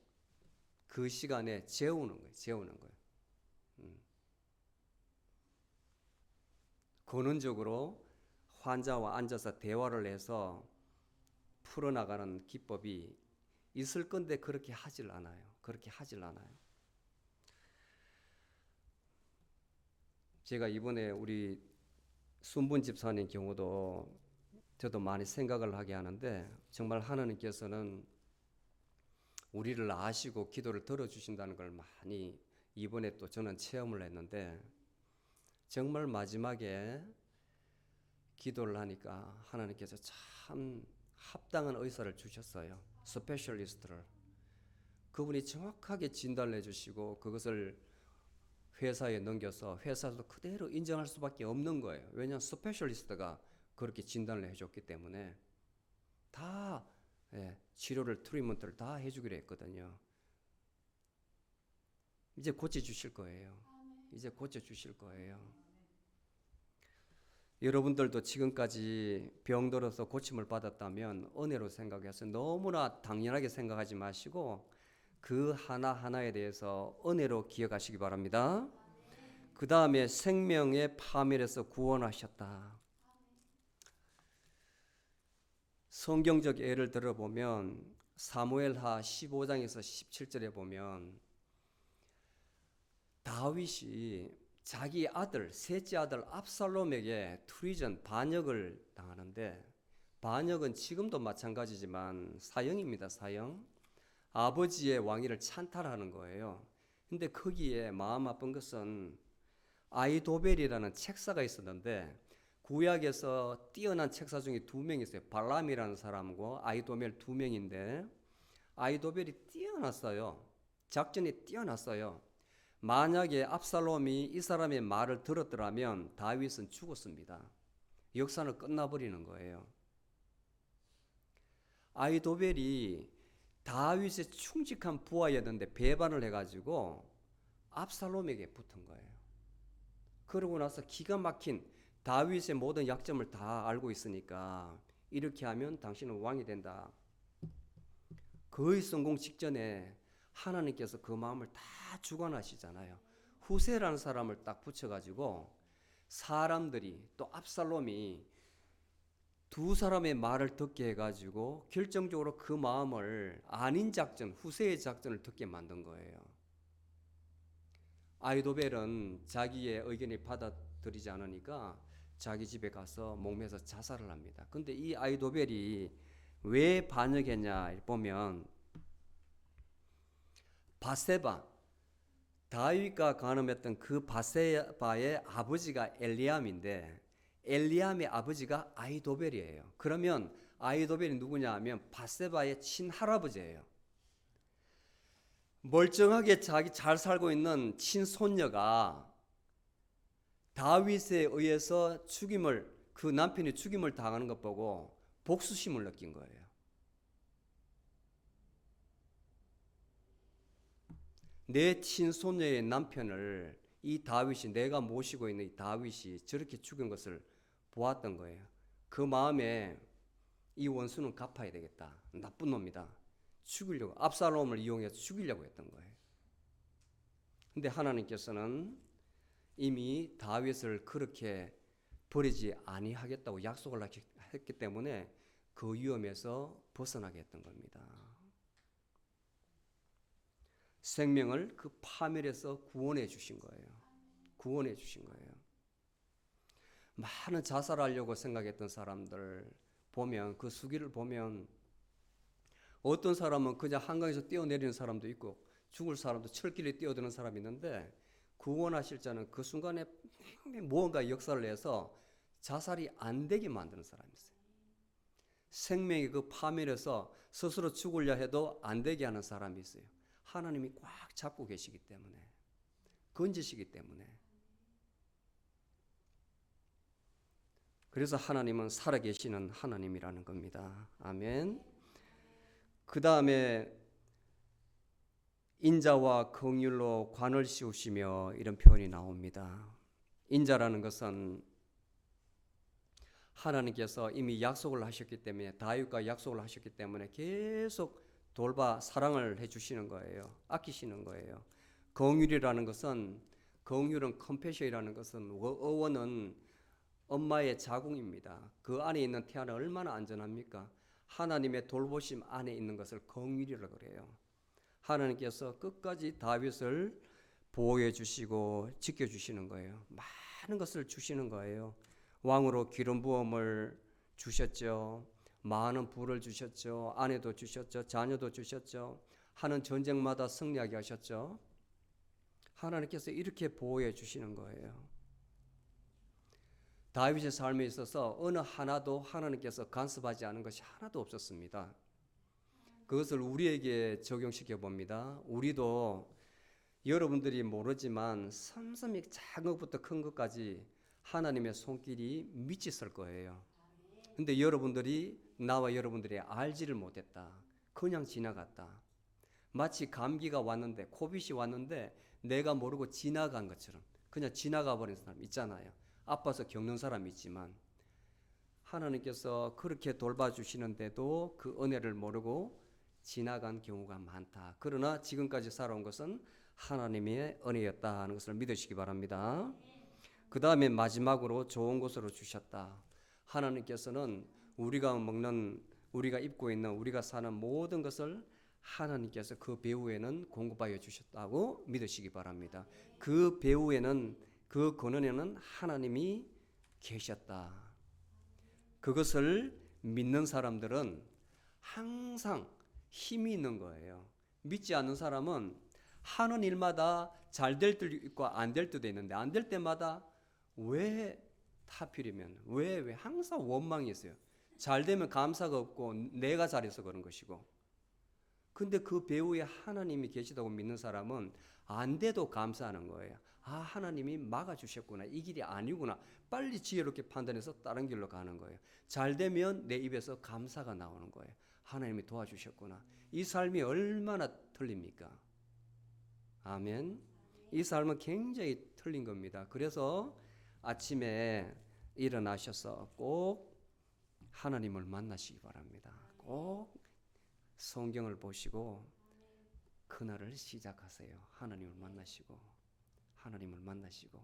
Speaker 1: 그 시간에 재우는 거예요. 근원적으로 환자와 앉아서 대화를 해서 풀어나가는 기법이 있을 건데 그렇게 하질 않아요. 제가 이번에 우리 순분 집사님 경우도 저도 많이 생각을 하게 하는데 정말 하나님께서는 우리를 아시고 기도를 들어주신다는 걸 많이 이번에 또 저는 체험을 했는데 정말 마지막에 기도를 하니까 하나님께서 참 합당한 의사를 주셨어요. 스페셜리스트를. 그분이 정확하게 진단을 해주시고 그것을 회사에 넘겨서 회사도 그대로 인정할 수밖에 없는 거예요. 왜냐하면 스페셜리스트가 그렇게 진단을 해줬기 때문에 다 치료를 트리트먼트를 다 해주기로 했거든요. 이제 고쳐주실 거예요. 여러분들도 지금까지 병들어서 고침을 받았다면 은혜로 생각해서 너무나 당연하게 생각하지 마시고 그 하나하나에 대해서 은혜로 기억하시기 바랍니다. 그 다음에 생명의 파멸에서 구원하셨다. 성경적 예를 들어보면 사무엘하 15장에서 17절에 보면 다윗이 자기 아들, 셋째 아들 압살롬에게 투리전 반역을 당하는데, 반역은 지금도 마찬가지지만 사형입니다. 사형. 아버지의 왕위를 찬탈하는 거예요. 근데 거기에 마음 아픈 것은 아이도벨이라는 책사가 있었는데, 구약에서 뛰어난 책사 중에 두 명이 있어요. 발람이라는 사람과 아이도벨 두 명인데, 아이도벨이 뛰어났어요. 작전이 뛰어났어요. 만약에 압살롬이 이 사람의 말을 들었더라면 다윗은 죽었습니다. 역사는 끝나버리는 거예요. 아이도벨이 다윗의 충직한 부하였는데 배반을 해가지고 압살롬에게 붙은 거예요. 그러고 나서 기가 막힌, 다윗의 모든 약점을 다 알고 있으니까 이렇게 하면 당신은 왕이 된다. 거의 성공 직전에 하나님께서 그 마음을 다 주관하시잖아요. 후세라는 사람을 딱 붙여가지고 사람들이, 또 압살롬이 두 사람의 말을 듣게 해가지고 결정적으로 그 마음을 아닌 작전, 후세의 작전을 듣게 만든 거예요. 아이도벨은 자기의 의견이 받아들이지 않으니까 자기 집에 가서 목매서 자살을 합니다. 근데 이 아이도벨이 왜 반역했냐 보면, 바세바, 다윗과 간음했던 그 바세바의 아버지가 엘리암인데, 엘리암의 아버지가 아이도벨이에요. 그러면 아이도벨이 누구냐 하면 바세바의 친할아버지예요. 멀쩡하게 자기 잘 살고 있는 친손녀가 다윗에 의해서 그 남편이 죽임을 당하는 것 보고 복수심을 느낀 거예요. 내 친손녀의 남편을 이 다윗이, 내가 모시고 있는 이 다윗이 저렇게 죽인 것을 보았던 거예요. 그 마음에 이 원수는 갚아야 되겠다. 나쁜 놈이다. 죽이려고, 압살롬을 이용해서 죽이려고 했던 거예요. 근데 하나님께서는 이미 다윗을 그렇게 버리지 아니하겠다고 약속을 했기 때문에 그 위험에서 벗어나게 했던 겁니다. 생명을 그 파멸에서 구원해 주신 거예요. 구원해 주신 거예요. 많은 자살하려고 생각했던 사람들 보면, 그 수기를 보면 어떤 사람은 그냥 한강에서 뛰어내리는 사람도 있고 죽을 사람도 철길에 뛰어드는 사람이 있는데, 구원하실 자는 그 순간에 무언가 역사를 해서 자살이 안 되게 만드는 사람이 있어요. 생명의 그 파멸에서 스스로 죽으려 해도 안 되게 하는 사람이 있어요. 하나님이 꽉 잡고 계시기 때문에, 건지시기 때문에. 그래서 하나님은 살아계시는 하나님이라는 겁니다. 아멘. 그 다음에 인자와 긍휼로 관을 씌우시며, 이런 표현이 나옵니다. 인자라는 것은 하나님께서 이미 약속을 하셨기 때문에, 다윗과 약속을 하셨기 때문에 계속 돌봐 사랑을 해주시는 거예요. 아끼시는 거예요. 긍휼이라는 것은, 긍휼은 컴패션이라는 것은, 어원은 엄마의 자궁입니다. 그 안에 있는 태아는 얼마나 안전합니까? 하나님의 돌보심 안에 있는 것을 긍휼이라고 그래요. 하나님께서 끝까지 다윗을 보호해 주시고 지켜 주시는 거예요. 많은 것을 주시는 거예요. 왕으로 기름 부음을 주셨죠. 많은 부를 주셨죠. 아내도 주셨죠. 자녀도 주셨죠. 하는 전쟁마다 승리하게 하셨죠. 하나님께서 이렇게 보호해 주시는 거예요. 다윗의 삶에 있어서 어느 하나도 하나님께서 간섭하지 않은 것이 하나도 없었습니다. 그것을 우리에게 적용시켜 봅니다. 우리도 여러분들이 모르지만 섬섬히 작은 것부터 큰 것까지 하나님의 손길이 미쳤을 거예요. 근데 여러분들이, 나와 여러분들이 알지를 못했다. 그냥 지나갔다. 마치 감기가 왔는데, 코빗이 왔는데 내가 모르고 지나간 것처럼 그냥 지나가 버린 사람 있잖아요. 아파서 겪는 사람이 있지만, 하나님께서 그렇게 돌봐주시는데도 그 은혜를 모르고 지나간 경우가 많다. 그러나 지금까지 살아온 것은 하나님의 은혜였다 하는 것을 믿으시기 바랍니다. 그 다음에 마지막으로 좋은 것으로 주셨다. 하나님께서는 우리가 먹는 우리가 입고 있는 우리가 사는 모든 것을 하나님께서 그 배후에는 공급하여 주셨다고 믿으시기 바랍니다. 그 배후에는 그 근원에는 하나님이 계셨다. 그것을 믿는 사람들은 항상 힘이 있는 거예요. 믿지 않는 사람은 하는 일마다 잘 될 때도 있고 안 될 때도 있는데 안 될 때마다 왜 하필이면 왜 항상 원망이 있어요. 잘 되면 감사가 없고 내가 잘해서 그런 것이고. 근데 그 배후에 하나님이 계시다고 믿는 사람은 안 돼도 감사하는 거예요. 아, 하나님이 막아주셨구나. 이 길이 아니구나. 빨리 지혜롭게 판단해서 다른 길로 가는 거예요. 잘 되면 내 입에서 감사가 나오는 거예요. 하나님이 도와주셨구나. 이 삶이 얼마나 틀립니까? 아멘. 이 삶은 굉장히 틀린 겁니다. 그래서 아침에 일어나셔서 꼭 하나님을 만나시기 바랍니다. 꼭 성경을 보시고 그날을 시작하세요. 하나님을 만나시고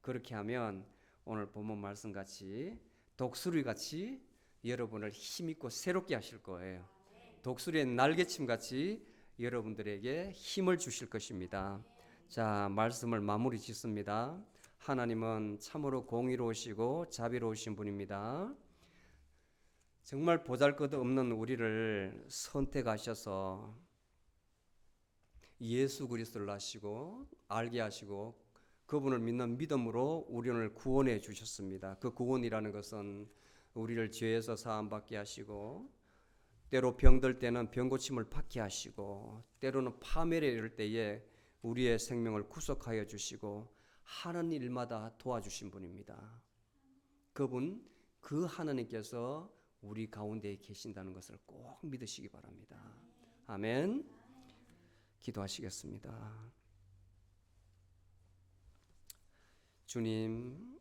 Speaker 1: 그렇게 하면 오늘 본문 말씀 같이 독수리 같이 여러분을 힘있고 새롭게 하실 거예요. 독수리의 날개침 같이 여러분들에게 힘을 주실 것입니다. 자, 말씀을 마무리 짓습니다. 하나님은 참으로 공의로우시고 자비로우신 분입니다. 정말 보잘것없는 우리를 선택하셔서 예수 그리스도를 낳으시고 알게 하시고 그분을 믿는 믿음으로 우리를 구원해 주셨습니다. 그 구원이라는 것은 우리를 죄에서 사함받게 하시고 때로 병들 때는 병고침을 받게 하시고 때로는 파멸에 이를 때에 우리의 생명을 구속하여 주시고 하는 일마다 도와주신 분입니다. 그분 그 하나님께서 우리 가운데에 계신다는 것을 꼭 믿으시기 바랍니다. 아멘. 기도하시겠습니다. 주님,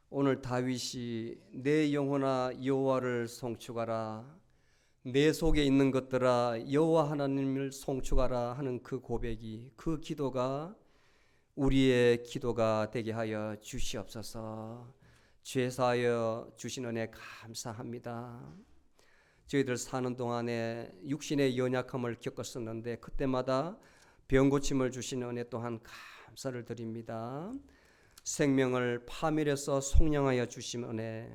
Speaker 1: 오늘 다윗이 내 영혼아 여호와를 송축하라, 내 속에 있는 것들아 여호와 하나님을 송축하라 하는 그 고백이, 그 기도가 우리의 기도가 되게 하여 주시옵소서. 죄사하여 주신 은혜 감사합니다. 저희들 사는 동안에 육신의 연약함을 겪었었는데 그때마다 병고침을 주신 은혜 또한 감사를 드립니다. 생명을 파멸해서 속량하여 주신 은혜,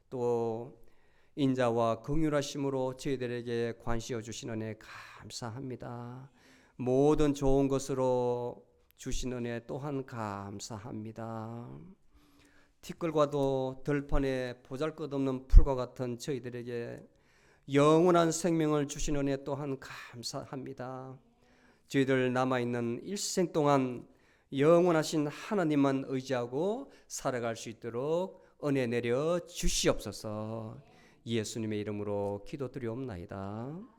Speaker 1: 또 인자와 긍휼하심으로 저희들에게 관시어 주신 은혜 감사합니다. 모든 좋은 것으로 주신 은혜 또한 감사합니다. 티끌과도 들판에 보잘것없는 풀과 같은 저희들에게 영원한 생명을 주신 은혜 또한 감사합니다. 저희들 남아있는 일생 동안 영원하신 하나님만 의지하고 살아갈 수 있도록 은혜 내려 주시옵소서. 예수님의 이름으로 기도드리옵나이다.